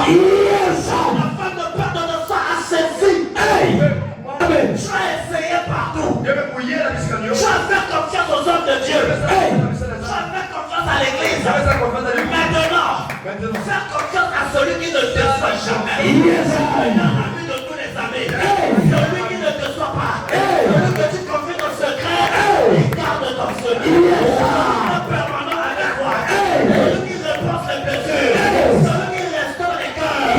Afin de perdre de sang à saisi. Tu as essayé partout. Tu as fait confiance aux hommes de Dieu. Tu as fait confiance à l'église. Maintenant, faire confiance à celui qui ne déçoit jamais. Dans la vie de tous les amis. Celui qui ne déçoit pas. Celui que tu confies ton secret. Il garde ton secret. Celui qui est permanent avec toi. Celui qui repense les blessures. Celui qui restaure les cœurs.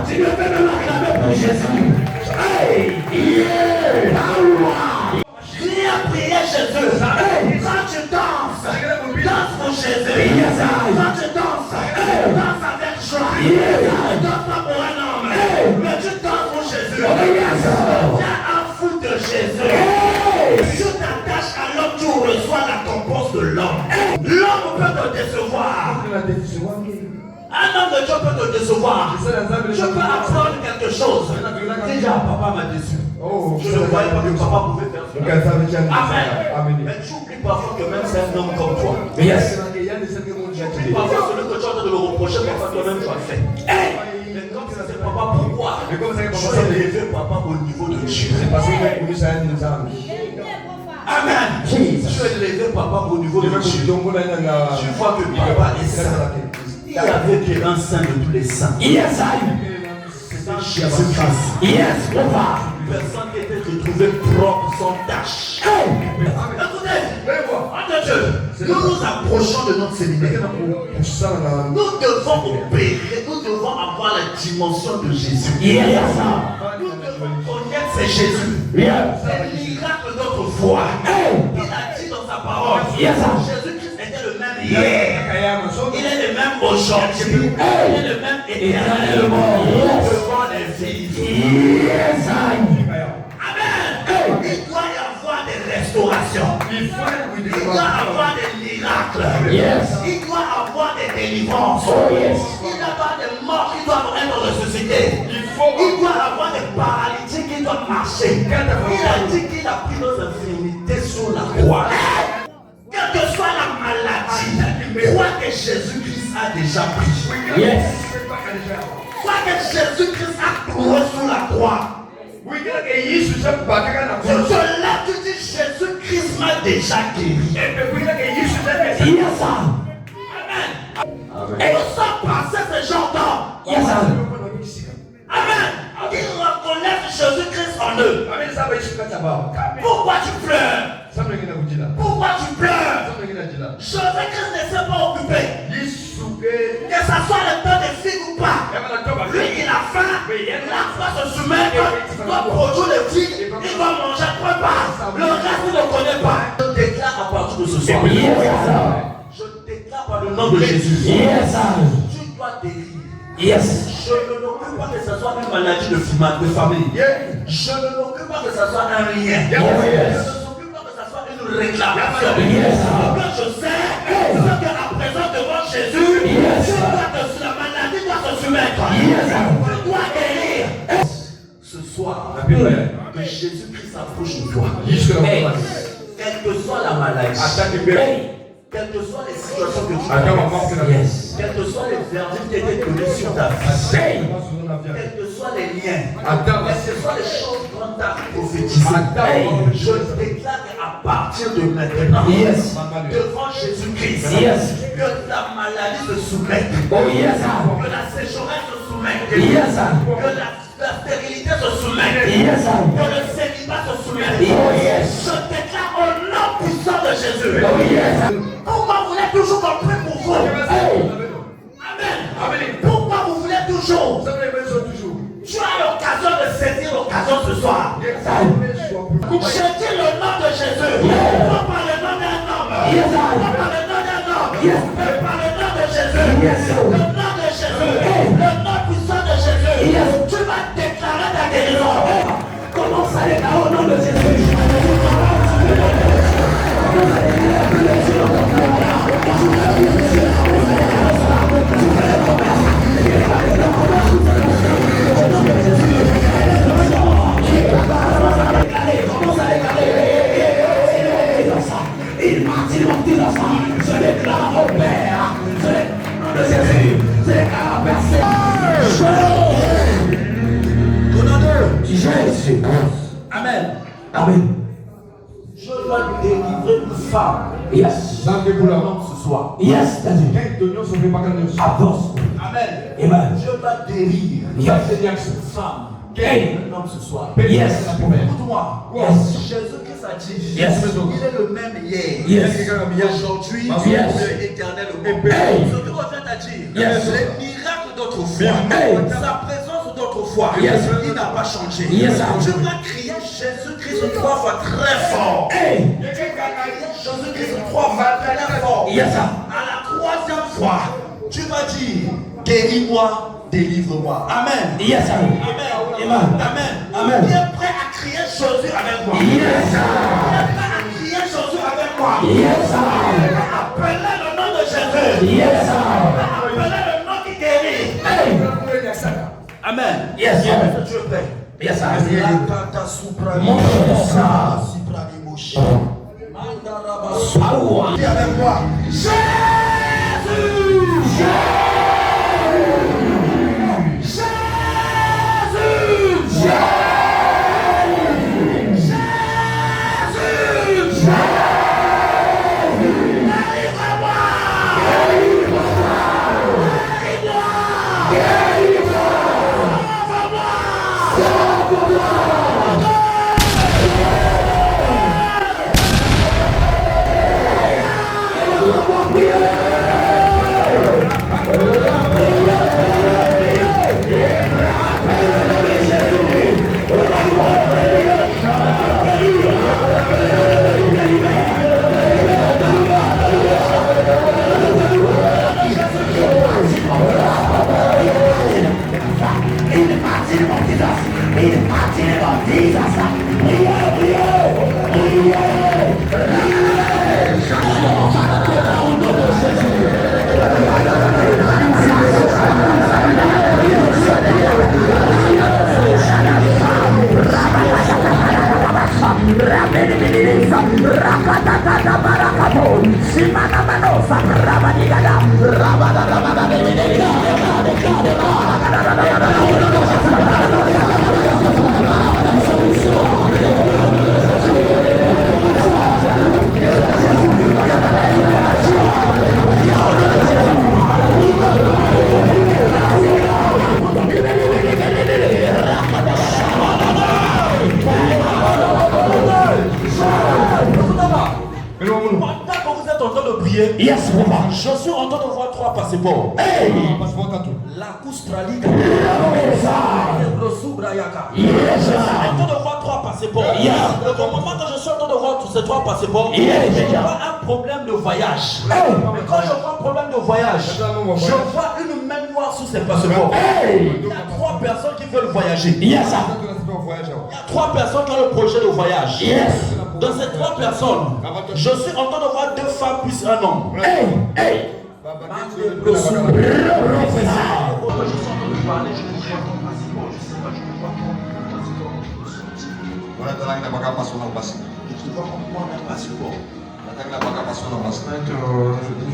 Tu ne peux même acclamer pour Jésus. Viens prier Jésus. Quand tu danses, danse pour Jésus. Quand tu danses, danse avec joie. Danse pas pour un homme, mais tu danses pour Jésus. Viens en fou de Jésus. Si tu t'attaches à l'homme, tu reçois la récompense de l'homme. L'homme peut te décevoir. Un homme de Dieu peut te décevoir. Je peux apprendre quelque chose. Déjà, papa m'a déçu. Je ne voyais pas que papa pouvait faire cela. Amen. Mais tu oublies parfois que même c'est un homme comme toi. Yes. Parfois, celui que tu es en train de le reprocher, parfois toi-même tu as fait. Mais comme ça c'est papa, pourquoi tu as élevé papa au niveau de Dieu? Amen. Tu as élevé papa au niveau de Dieu. Tu vois que papa est saint. Il y avait un saint de tous les saints. Yes, c'est Jésus-Christ. Yes, papa. Personne qui était retrouvé propre sans tâche. Écoutez, nous nous approchons de notre séminaire. Nous devons opérer, nous devons avoir la dimension de Jésus. Yes. Nous devons connaître c'est Jésus. C'est le miracle de notre foi. Il a dit dans sa parole. Jésus-Christ était le même hier. Il est le même aujourd'hui. Il est le même éternellement. Devant les vies. Amen. Il doit y avoir des restaurations. Il doit y avoir des miracles. Il doit y avoir des délivrances. Il doit y avoir des morts qui doivent être ressuscités. Il doit y avoir des paralytiques qui doivent marcher. Il a dit qu'il a pris nos infirmités sur la croix. Quelle que soit la maladie, crois que Jésus-Christ a déjà pris. Crois que Jésus-Christ a couru sur la croix. Tu te lèves, tu dis Jésus-Christ m'a déjà guéri. Amen. Et nous sommes passés ce genre d'homme. Amen. Ils reconnaissent Jésus-Christ en eux. Pourquoi tu pleures? Pourquoi tu pleures? Jésus-Christ ne s'est pas occupé. Que ça soit le temps des figues ou pas. Lui il a faim. La foi se soumet. Il doit produire les figues. Il doit manger un repas. Le reste il ne connaît pas. Je déclare à partir de ce soir. Je déclare par le nom de Jésus. Tu dois guérir. Je ne m'occupe pas que ce soit une maladie de famille. Je ne m'occupe pas que ce soit un lien. Je ne m'occupe pas que ce soit une réclamation. Ce que je sais, c'est qu'à présent devant Jésus, la maladie doit se soumettre. Tu dois guérir. Ce soir, que Jésus-Christ s'approche de toi. Quelle que soit la maladie. Quelles que soient les situations que tu traverses, quels que soient les verdicts qui étaient donnés sur ta vie, quels que soient les liens, quelles que soient les choses qu'on t'a prophétisées, je déclare qu'à partir de maintenant, devant Jésus-Christ, que la maladie se soumette, que la sécheresse se soumette, que la stérilité se soumette, que le célibat se soumette. Je déclare au nom puissant de Jésus. Pourquoi vous voulez toujours qu'on prie pour vous? Amen. Pourquoi vous voulez toujours? Tu as l'occasion de saisir l'occasion ce soir. Je dis le nom de Jésus. Pas par le nom d'un homme. Pas par le nom d'un homme. Mais par le nom de Jésus. Le nom de Jésus. Le nom puissant de Jésus. Tu vas déclarer ta guérison. Commence à déclarer au nom de Jésus. Thank you. Jésus. Amen. Amen. Je dois délivrer une femme. Yes. Dans que pour l'homme ce soir. Yes, Daddy. Avance. Amen. Amen. Je dois guérir. Yes. Une femme. Hey. Un homme ce soir. Yes. Écoute-moi. Yes. Jésus-Christ a dit. Yes. Il est le même hier. Yes. Aujourd'hui. Yes. Éternellement. Hey. Ce que je viens de dire. Yes. Les miracles d'autrefois. Hey. Sa présence d'autrefois. Yes. Il n'a pas changé. Yes. Je dois crier Jésus-Christ 3 fois très fort. Hey. Jésus-Christ 3 fois très fort. Yes. À la 3e fois, tu vas dire guéris-moi, délivre-moi. Amen. Yes. Amen. Amen. Amen. Amen. Tu es prêt à crier Jésus avec moi. Yes. Tu es prêt à crier Jésus avec moi. Yes. Appelez le nom de Jésus. Yes. Appelez le nom qui guérit. Hey. Amen. Yes. Tu es prêt. Yes. Mon Dis avec moi. Jésus. Yes, papa. Je suis en train de voir 3 passeports. Hey. La Koustrali. Yes. Je suis en train de voir 3 passeports. Yes. Donc au moment que je suis en train de voir tous ces 3 passeports, Yes. je vois un problème de voyage. Hey. Mais quand je vois un problème de voyage, je vois une main noire sous ces passeports. Hey. Il y a 3 personnes qui veulent voyager. Yes. Il y a 3 personnes qui ont le projet de voyage. Yes. Dans ces 3 personnes, je suis en train de voir 2 femmes plus un homme. Hey. Hey. Le sous. Je suis en train de parler, je ne vois pas ton passeport.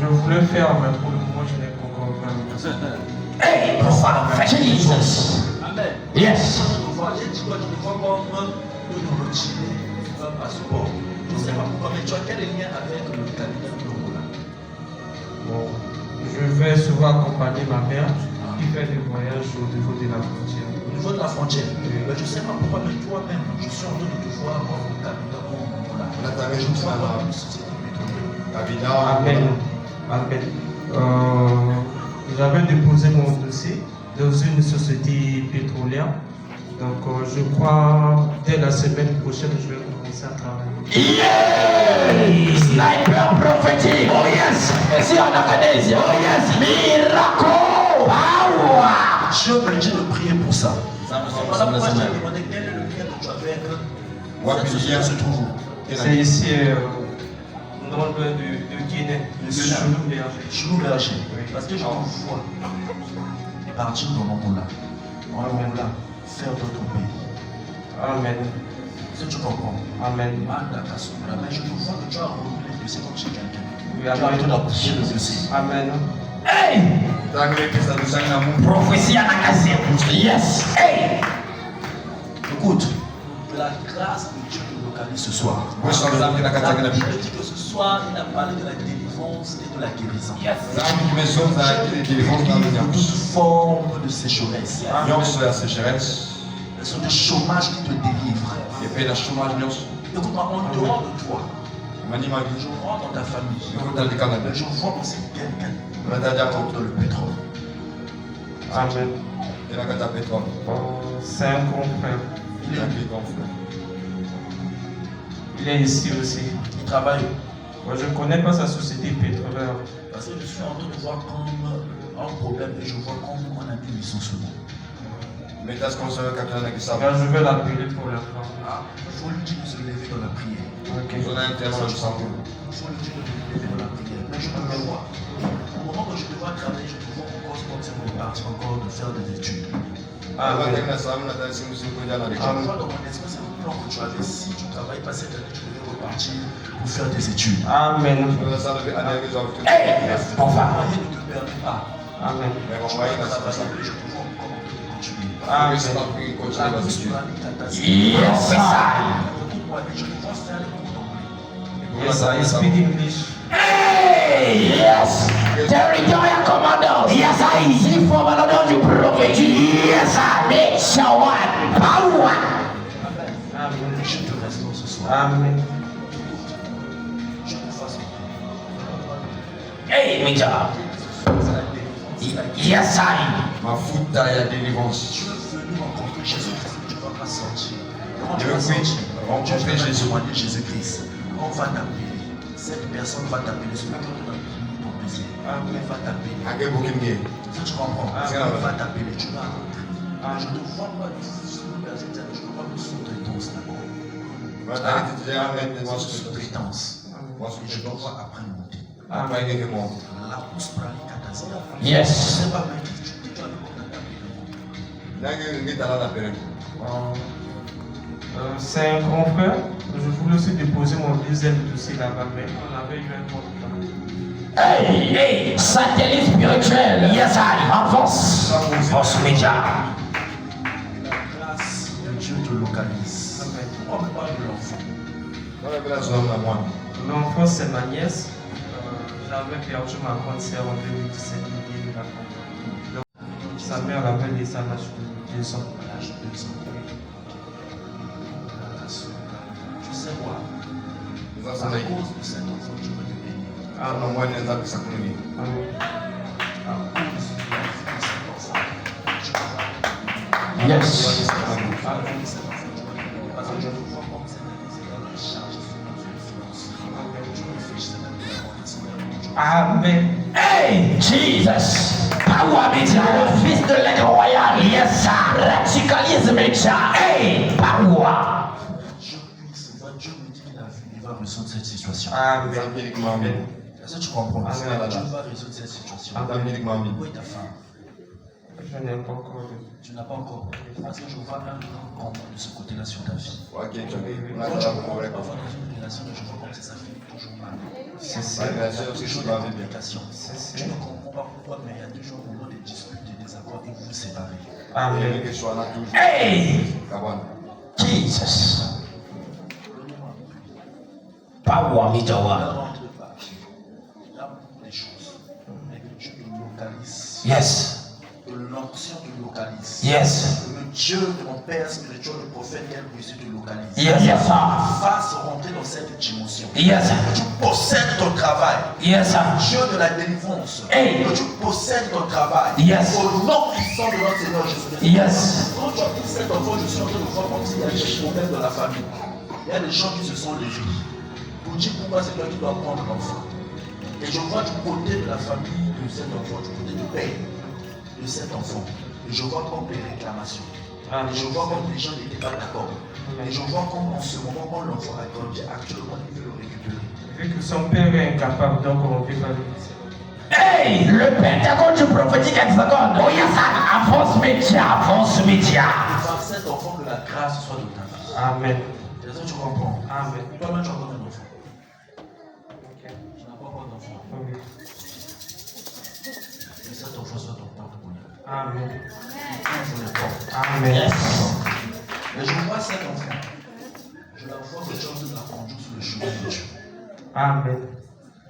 Je voulais faire, mais pour le moment, je n'ai pas encore fait. Hey, Father Jesus. Amen. Yes. Passeport. Je ne sais pas pourquoi, mais tu as quel lien avec le candidat de Angola? Bon, je vais souvent accompagner ma mère qui fait des voyages au niveau de la frontière. Au niveau de la frontière. Mais je ne sais pas pourquoi, mais toi-même, je suis en train de te voir comme candidat pour Angola. Je ne vois pas une société métropolitaine. Amen. Amen. J'avais déposé mon dossier dans une société pétrolière. Donc je crois dès la semaine prochaine je vais commencer à travailler. Yeah! Sniper prophétique. Oh yes. C'est en Indonésie. Oh yes. Miracle. Power. Dieu me dit de prier pour ça. Voilà pourquoi je t'ai demandé quel est le lien que tu as avec cette société se trouve. C'est ici dans le de Guinée. Chelou Berger. Parce que je vous vois partir dans l'Angola. En Angola, faire d'autres pays. Amen. Si tu comprends. Amen. Mais je te vois que tu as renouvelé le dossier comme chez quelqu'un. Oui, amen. Tu as poussé le dossier. Amen. Hey! Prophétie à la casette. Yes. Hey! Écoute, Que la grâce de Dieu nous localise ce soir. La Bible dit que ce soir, il a parlé de la délivrance et de la guérison. Toute forme de sécheresse. Ce de chômage qui te délivre. Écoute-moi, en dehors de toi, je rentre dans ta famille. Je vois aussi quelqu'un dans le pétrole. Amen. C'est un confrère. Il est ici aussi. Il travaille. Moi, je ne connais pas sa société pétrolière. Parce que je suis en train de voir comme un problème et je vois comme on a mis une licenciement. Quand je vais l'appeler pour la femme. Il faut lui dire de se lever dans la prière. Ok. Il faut lui dire de se lever dans la prière. Mais je me vois. Au moment que je te vois travailler, je te vois encore comme si on est parti encore de faire des études. Je vois dans mon esprit, c'est le plan que tu avais. Si tu ne travailles pas cette année, tu devais repartir pour faire des études. Amen. Hey, Ton enfin. foyer ne te permet pas. Amen. Tu vas travailler, mais je te vois encore continuer. Amen. Yes, I. Écoute-moi, je te vois faire les cours d'anglais. Yes, I speak English. Hey, yes. Territorial Commandos. Yes, I. Si formador du prophétique. Yes, I. Make one. Power. Amen. Je te restaure ce soir. Amen. Je te fasse. Hey, Mija. Yes, I. Mafuta ya délivrance. Tu es venu rencontrer Jésus-Christ, mais tu ne vas pas sortir. Comment tu Je vas veux sortir? rencontrer Tu vas Jésus. témoigner Jésus-Christ. On va t'appeler. Cette personne va t'appeler. Celui qui est dans ton plaisir. Il va t'appeler. Ça, tu comprends? Il va t'appeler. Tu vas rentrer. Je ne vois pas de sous-traitance d'abord. Je ne vois pas de sous-traitance. Et je dois voir après monter. La pousse prend les catastrophes. Yes. C'est pas mal. Tu vas C'est un grand frère. Je voulais aussi déposer mon deuxième dossier là-bas, mais on avait eu un contrat. Hey, hey, satellite spirituel. Yes, I. Avance. Force média. La grâce de Dieu te localise. On ne parle de l'enfant. L'enfant, c'est ma nièce. J'avais perdu ma grande sœur en 2017. Donc, sa mère avait laissé à l'âge de 2 ans. À l'âge de 2 ans. Tu sais quoi? À cause de cet enfant, je veux te bénir. Amen. À cause de l'enfant de cet enfant, je veux Yes. parce que je vous vois comme cette année, c'est la charge sur nos influences. Je me fiche cette année. Amen. Hey, Jesus. Power média. Le fils de l'aigle royal. Yes, sir. Radicalisme média. Hey, power. Je puisse, Dieu me dit qu'il a vu, il va résoudre cette situation. Amen. Est-ce que tu comprends? Amen. Dieu va résoudre cette situation. Amen. Où est ta femme? Je n'ai pas encore. Tu n'as pas encore. Parce que je vois un grand combat de ce côté-là sur ta vie. Quand tu Ouais, vois parfois dans une relation, je vois comme si ça fait toujours mal. C'est Toujours des complications. C'est Tu ne comprends pas pourquoi, mais il y a toujours beaucoup de disputes et des accords et vous vous séparez. Amen. Hey, Jesus. Power média. Ne rentre pas. Il y a beaucoup de choses. Mais que Dieu te localise. Yes. Que l'onction te localise. Yes. Que le Dieu de mon Père spirituel, le prophète, quel Jésus te localise. Yes, yes, sir. Fasse rentrer dans cette dimension. Yes. Que tu possèdes ton travail. Yes, sir. Dieu de la délivrance. Hey. Que tu possèdes ton travail. Yes. Au nom puissant de notre Seigneur Jésus-Christ. Yes. Quand tu as pris cet enfant, je suis en train de voir comme s'il y a des problèmes dans la famille. Il y a des gens qui se sont levés. Pour dire pourquoi c'est toi qui dois prendre l'enfant. Et je vois du côté de la famille de cet enfant, du côté du père de cet enfant. Et je vois comme des réclamations. Et je vois comme les gens n'étaient pas d'accord. Et je vois comme en ce moment, quand l'enfant a grandi, actuellement, il veut le récupérer. Vu que son père est incapable, donc on ne peut pas le laisser. Hey, le Pentagone du prophétique hexagone. Oh yes, sir. Avance média. Avance média. Par cet enfant, que la grâce soit de ta vie. Amen. Est-ce que tu comprends? Amen. Toi-même, tu as encore un enfant. Ok. Tu n'as pas encore d'enfant. Ok. Que cet enfant soit ton porte-bonheur. Amen. Ouvre les portes. Amen. Yes. Mais je vois cet enfant. que tu es en train de la conduire sur le chemin de Dieu. Amen.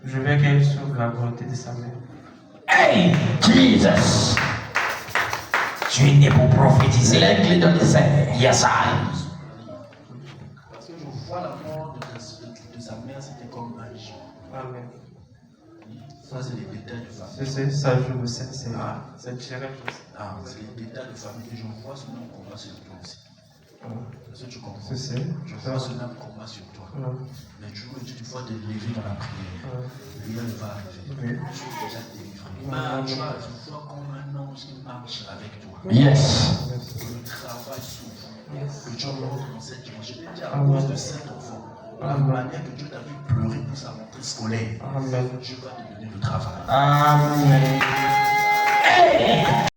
Je veux qu'elle suive la volonté de sa mère. Hey, Jesus. Tu es né pour prophétiser. Les clés de l'essai. Yes, I. Parce que je vois la mort de sa mère, c'était comme un jour. Amen. Ça, c'est les détails de famille. C'est ça, je le sais, c'est direct aussi. Ah, c'est les détails de famille que je vois ce même combat sur toi aussi. Est-ce que tu comprends? C'est Je vois ce même combat sur toi. Mais tu veux dire, tu dois te lever dans la prière. Rien ne va arriver. Tu es déjà délivré. Tu vois comme un ange qui marche avec toi. Yes. Le travail s'ouvre. Que tu rentres dans cette dimension. Je te dis à cause de cet enfant, la manière que Dieu t'a vu pleurer pour sa rentrée scolaire, Dieu va te donner le travail. Amen. Hey.